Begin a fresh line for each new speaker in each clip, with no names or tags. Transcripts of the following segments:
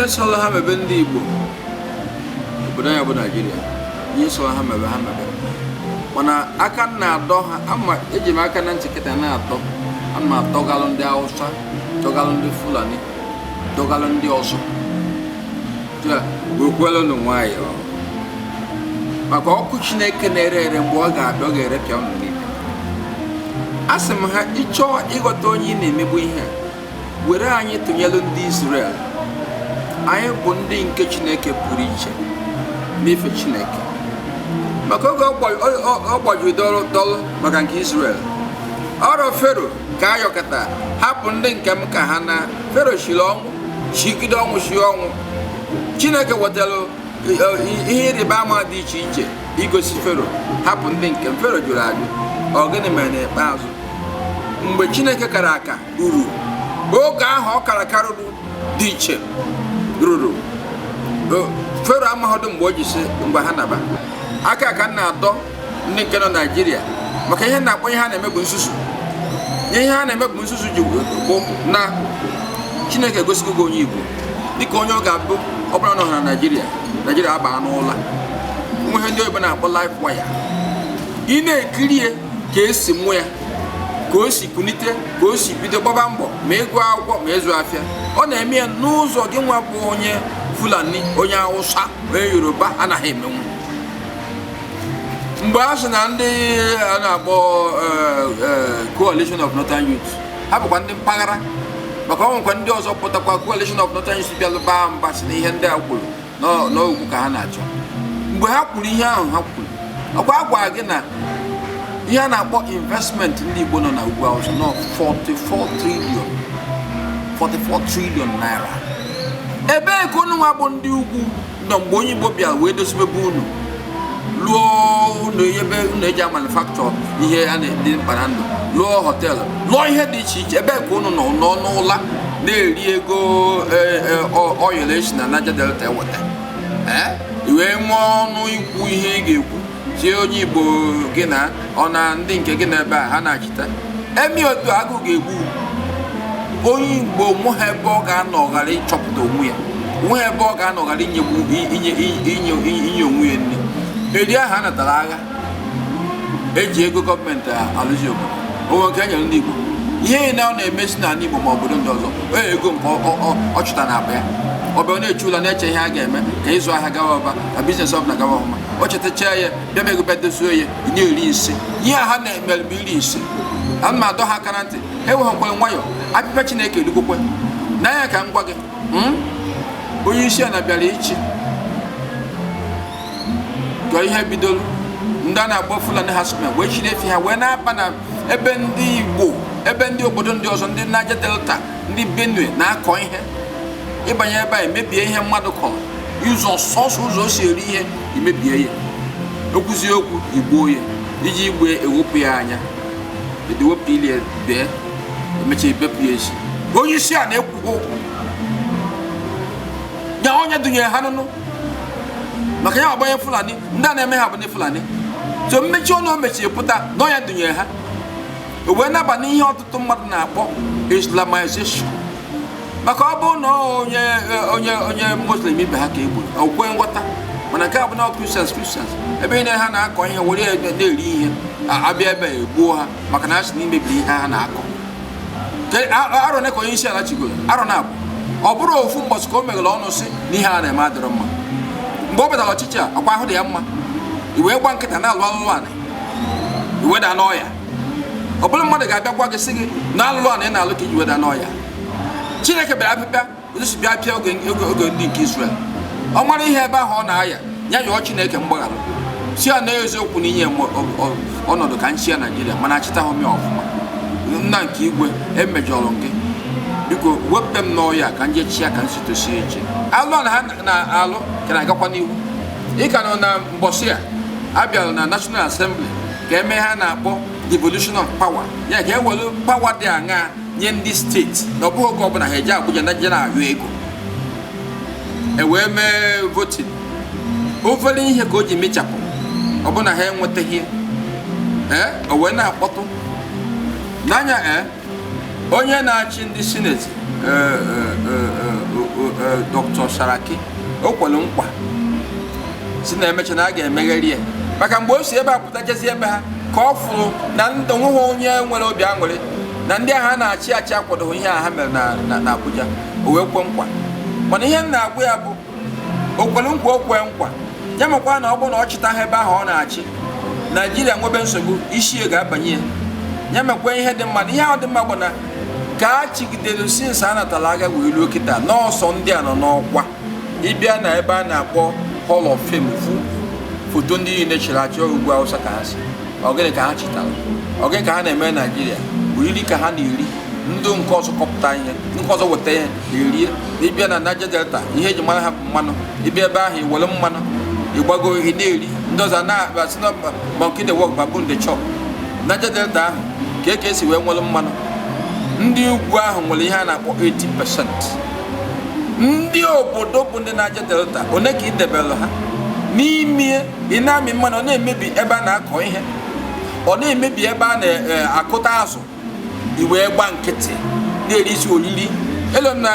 Solo have a bendy book, but I would Nigeria. Yes, so I have a hammer. When I can now do, I'm my Ejimakan and ticket and I talk. I'm my Togal on the outside, Togal on the Fulani, Togal on the also. We're well on the wire. My coach neck and and Boga dog a repion. As a man, each or Igotoni in me here. Where are you to yellow Israel? I am bonding Chineke Puriche, Mifa Chineke. Makogo boy with dollar, Maganki Israel. Out of Pharaoh, Kayokata, Hapunding Kamkahana, Pharaoh Shilong, Shikidong Shiong, Chineke Watelo, here the Bama di Chiche, Igos Pharaoh, Hapunding and Pharaoh Juraju, Organimane Bazo, Mbachineke Karaka, Uru, Boga Hokarakaru, Diche. Ruru. Fero ama hodum boji se mbahanaba. Aka ka na ado ndi nke no Nigeria. Maka ihe na akpọ ihe na emebu nsusu. Ihe ha na emebu nsusu ji bụ na Chineke gosigo onye Igbo. Dịka onye ọ ga-abụ ọbụla nọ na Nigeria. Nigeria aba n'ụla. Nwe ihe ndị oyibo na-akpọ life wire. Ị na-ekirie ka esi mụ ya. Ka o si kunite, ka o si bido gbaba mbọ ma ego akwụkwọ ma ezu afịa. Ọ na-eme ya n'ụzọ gị nwa bụ onye Fulani, onye Hausa, onye Yoruba anaghị emenwu. Mgbe a sị na ndị a na-akpọ Coalition of Northern Youth, ha bụkwa ndị mpaghara maka ọ nwekwa ndị ọzọ pụtakwa Coalition of Northern Youth bịalụ baa mba si na ihe ndị a kwuru n'ogwu ka ha na-achọ. Mgbe ha kwuru ihe ahụ ha kwuru, ọkwa a gwara gị na ihe a na-akpọ investment ndị Igbo nọ na ugwu Hausa nọ 44 trillion naira. Ebe ka unu nwa bụ ndị ugwu nọ mgbe onye Igbo bịa wee dosibebe unu lụọ unu ebe unu eji manufacture ihe a na-edi mkpa na ndụ, lụọ họteelụ, lụọ ihe dị iche iche. Ebe ka unu nọ n'ụla na-eri ego oil esi na Niger Delta eweta. Iwee nwee ọnụ ikwu ihe ị ga-ekwu tie onye Igbo gị na ọ na ndị nke gị na ebe a ha na-achịta. Emi otu agụ ga-egbu onye Igbo nweghị ebe ọ ga-anọ ghara ịchọpụta onwe ya, nweghị ebe ọ ga-anọ ghara inye onwe ya nri. Eri ahụ a natara agha eji ego gọọmenti alụzi obodo onwe nke enyere ndị Igbo. Ihe na ọ na-emesi n'ala Igbo ma obodo ndị ọzọ ego nke ọ chụta na akpa ya. Ọ bụ na-eche ụlọ na-eche ihe a ga-eme ka ịzụ ahịa gawa ọba ka biznes ọbụla gawa ọma. O chetacha ya bịa mego bedosuo ya na-eri ise. Ihe ha na-emere bụ iri ise. A ma adọ ha aka na ntị enweghịkwara nwayọ apịpa Chineke elukwukwe n'anya ka m gwa gị onye isi ala bịara ichi ka ihe bidoro ndị a na-akpọ Fulani Herdsmen wee chiri efi ha wee na-aba na ebe ndị Igbo, ebe ndị obodo ndị ọzọ, ndị Niger Delta, ndị Benue na-akọ ihe. Ịbanye ebe a emebie ihe mmadụ kọrọ, ụzọ sọsọ ụzọ o si eri ihe imebie ya, okwuzie okwu igbuo ya iji igwe ewepụ ya anya, ewepụ ili bee emecha ibepụ ya isi. Onye isi a na-ekwu okwu ya onye dụnyere ha n'ụnụ maka ya ọgbanye Fulani, ndị a na-eme ha bụ ndị Fulani. So mmechi ọnụ o mechiri pụta na onye dụnyere ha, o wee naba n'ihe ọtụtụ mmadụ na-akpọ Islamization. Maka ọ bụ na onye Muslim ibe ha ka egburu okwe nghọta, mana nke a bụ na Christians ebe ị na ha na-akọ ihe were na-eri ihe abịa ebe egbuo ha maka na asị na imebiri ihe ha na-akọ. Arọ na ka onye isi ala chigoro arọ na-abụ ọ bụrụ ofu mbọchị ka o meghere ọnụ si na ihe a na-eme adịrọ mma. Mgbe ọ batara ọchịchị a ọkwa ahụ dị ya mma, iwee gba nkịta na-alụ alụlụ anị iweda n'ọya. Ọ bụrụ mmadụ ga-abịa gwa gị sị gị na alụlụ anị ị na-alụ ka iji weda n'ọya. Chineke bịara apịpịa ụzọsi bịa pịa oge ndị nke Israel. Ọ mara ihe ebe ahụ ọ na-aya ya yọọ Chineke mgbaghara si ya na eziokwu na inye ọnọdụ ka nchi ya Nigeria mana achịtahụ m ya ọfụma. Nna nke igwe emejọrọ gị, biko wepụta m n'ọya ka nje chi ya ka nsi tosie eche. Alụ na ha na-alụ ka na-agakwa n'ihu. Ị ka nọ na mbọsị a abịara na National Assembly ka eme ha na-akpọ devolution of power, ya ka ewere power dị aṅaa nye ndị steeti na ọ bụghị oge ọbụla ha eji Abuja na je na-ayọ ego. wee mee voting overe ihe ka o ji mechapụ ọ bụ na ha enwetaghị o wee na-akpọtụ n'anya onye na-achị ndị sineti Dr. Saraki o kwere nkwa si na emecha na a ga-emegheri ya maka mgbe o si ebe a pụtachezi ebe ha ka ọ fụrụ na ndị onweghị onye nwere obi aṅụrị na ndị agha na-achị achị akwadoghị ihe ha mere na Abuja o wee kwe nkwa mana ihe m na-agwa ya bụ o kwere nkwa o kwee nkwa ya makwa na ọ bụrụ na ọ chịta ha ebe ahụ ọ na-achị Naijiria nwebe nsogbu isi ga-abanye ya makwa ihe dị mma ihe ahụ dị mma bụ na ka a chigidere sinsa a natara agha wee ruo kịta n'ọsọ ndị a nọ n'ọkwa ịbịa na ebe a na-akpọ Hall of Fame foto ndị niile chịrị achị ugwu Awụsa ka ha si ogene ka ha chịtara ogene ka ha na-eme Naijiria oriri ka ha na-eri ndị nke ọzọ kọpụta ihe nke ọzọ weta ihe erie ịbịa na Niger Delta ihe eji mara ha bụ mmanụ ịbịa ebe ahụ iwere mmanụ ịgbago ihe na-eri ndị ọzọ na-abasị na monkey dey work baboon dey chop Niger Delta ahụ ka esi wee nwere mmanụ ndị ugwu ahụ nwere ihe a na-akpọ 80%. Ndị obodo bụ ndị Niger Delta one ka idebere ha n'ime ị na-amị mmanụ ọ na-emebi ebe a na-akọ ihe ọ na-emebi ebe a na-akụta azụ iwee gba nkịtị na-eri isi oriri elo na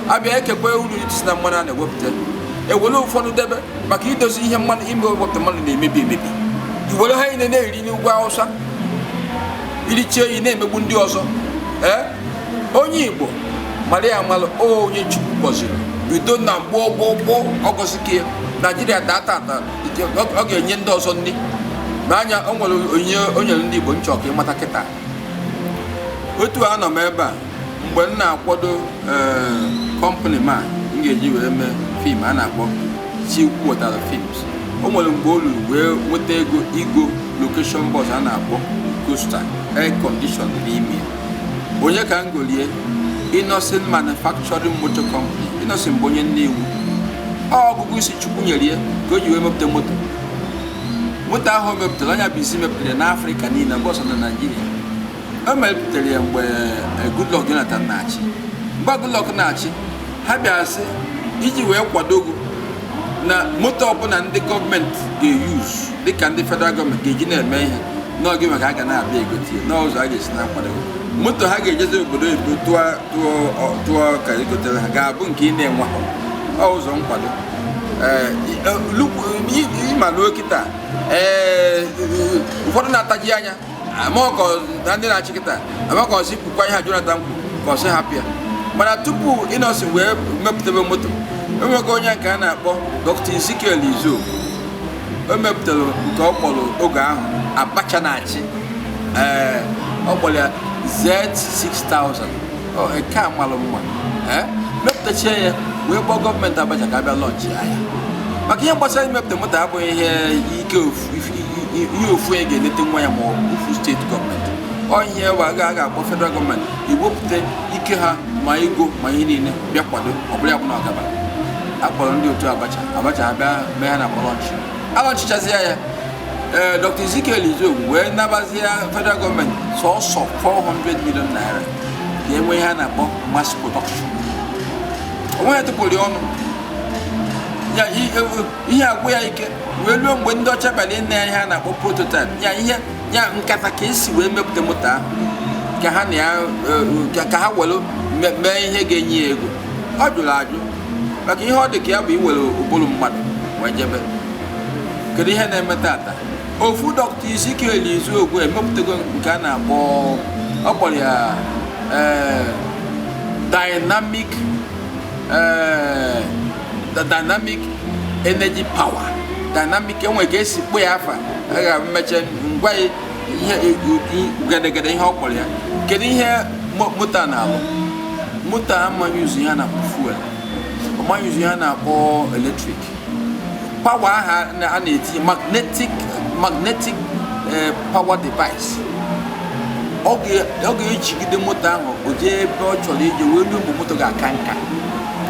abịa ekekwe uru isi na mmanụ a na-ewepụta ewere ụfọdụ debe maka idozi ihe mmanụ ime ewepụta mmanụ na-emebi emebi iwere ha niile na-eri n'ugwu Awụsa irichie iyi na-emegbu ndị ọzọ onye Igbo mara ya amalụ onye Chukwu gọziri bido na gboo ọgọzike Naijiria data ọ ga-enye ndị ọzọ nri ma anya o nwere onye ndị Igbo nchọ ka ịmata kịta otu a nọ m ebe a mgbe m na-akwado kọmpanị ma m ga-eji wee mee fim a na-akpọ Chinwetalu films o nwere mgbe olu wee nweta ego igo location bus a na-akpọ coastal air condition n'ime onye ka m golie Innocent Manufacturing Motor Company Innocent bụ onye Nnewi ọgụgụ isi Chukwu nyere ya ka o ji wee mepụta moto ahụ o mepụtara anya bụ isi mepụtara n'Afrịka niile mgbe ọsọ na Naijiria o mepụtara ya mgbe Goodluck Jonathan na-achị mgbe Goodluck na-achị ha bịara sị iji wee kwadogo na moto ọbụla ndị gọọmenti ga-eyuzu dịka ndị federal gọọmenti ga-eji na-eme ihe n'oge maka a ga na-abịa egotie n'ụzọ a ga-esi na-akwadogo moto ha ga-ejezi obodo oyibo tụọ ka egotere ha ga-abụ nke ị na-enwe ụzọ nkwado ịmaluo kịta ụfọdụ na-ataji anya amaọkọ na ndị na-achị kịta amaọkọ ọsị kwukwa ihe Jonathan kwu ka ọsị hapụ ya mana tupu Innocent wee mepụtabe moto enwego onye nke a na-akpọ Dr. Ezekiel Izo o mepụtara nke ọ kpọrọ oge ahụ Abacha na-achị ọ kpọrọ ya Z6000 nke a malụ mma mepụtachie ya wee kpọọ gọọmenti Abacha ka abịa lọnchị ahịa maka ihe gbasara imepụta moto abụghị ihe ofu onye ga-enete nwa ya ma ọ bụ ofu steeti gọọmenti ihe a ga-akpọ federal gọọmenti iwepụta ike ha ma ego ma ihe niile bịa kwado ọ bụla ya bụ na ọgabara akpọrọ ndị otu Abacha abịa mee ha na lọnchị alọnchịchazie ya Dr. Ezekiel Izo wee nabazie federal gọọmenti sọsọ 400 million naira ga-enwe ihe a na-akpọ mass production onwe ya tụpụrụ ọnụ ya ihe agwụ ya ike wee ruo mgbe ndị ọcha bịara ịna ya ihe a na-akpọ prototype ya nkata ka esi wee mepụta moto ahụ ka ha were mee ihe ga-enye ya ego ọ jụrụ ajụ maka ihe ọ dị ka ya bụ iwere ụbụrụ mmadụ wee jebe kedu ihe na-eme tata ofu Dr. Ezekiel Izo emepụtago nke a na-akpọ ọ kpọrọ ya dynamic energy power dynamic enwe ka esi kpụ ya afa a ga-emeche ngwa ihe gedegede ihe ọ kpọrọ ya kedu ihe moto na-alụ moto amanyuzu ihe na fuel ọmanyuzu ihe na-akpọ electric power aha a na-eti magnetic power device ọ ga-ejigide moto ahụ o jee ebe ọ chọrọ ije wee ruo mgbe moto ga-aka nka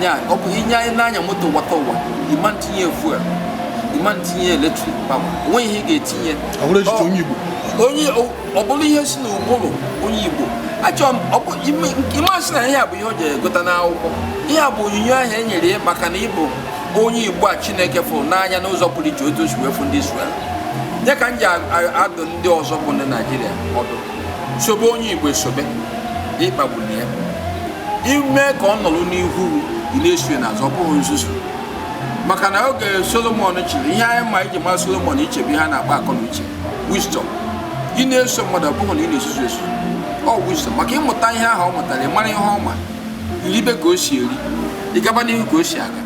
ya ọ bụ inye n'anya moto wata ụwa ịma ntinye fuel ịma ntinye eletrik power onwe ihe ga-etinye onye ọ bụrụ ihe si n'ụbụrụ onye Igbo achọrọ m ịmasị na ihe a bụ ihe o ji egota n'akwụkwọ ihe a bụ onyinye ahụ e nyere ya maka na ịbụ onye Igbo a Chineke fụrụ n'anya n'ụzọ pụrụ iche otu o si wee fụ ndị Israel ya ka m ji adụ ndị ọzọ bụ ndị Naịjirịa ọdụ sobe onye Igbo esobe ịkpagbuli ya ime ka ọ nọrọ n'ihu ị na-eso n'azụ ọ bụghị nzuzu maka na oge Solomon chịrị ihe anyị ma iji mara Solomon ichebe ihe a na-akpa akọ na uche wisdom ị na-eso mmadụ ọ bụghị na ị na-esuzu esu ọ wisdom maka ịmụta ihe ahụ ọ mụtara ị mara ihe ọma iribe ka o si eri ị gaba n'ihu ka o si aga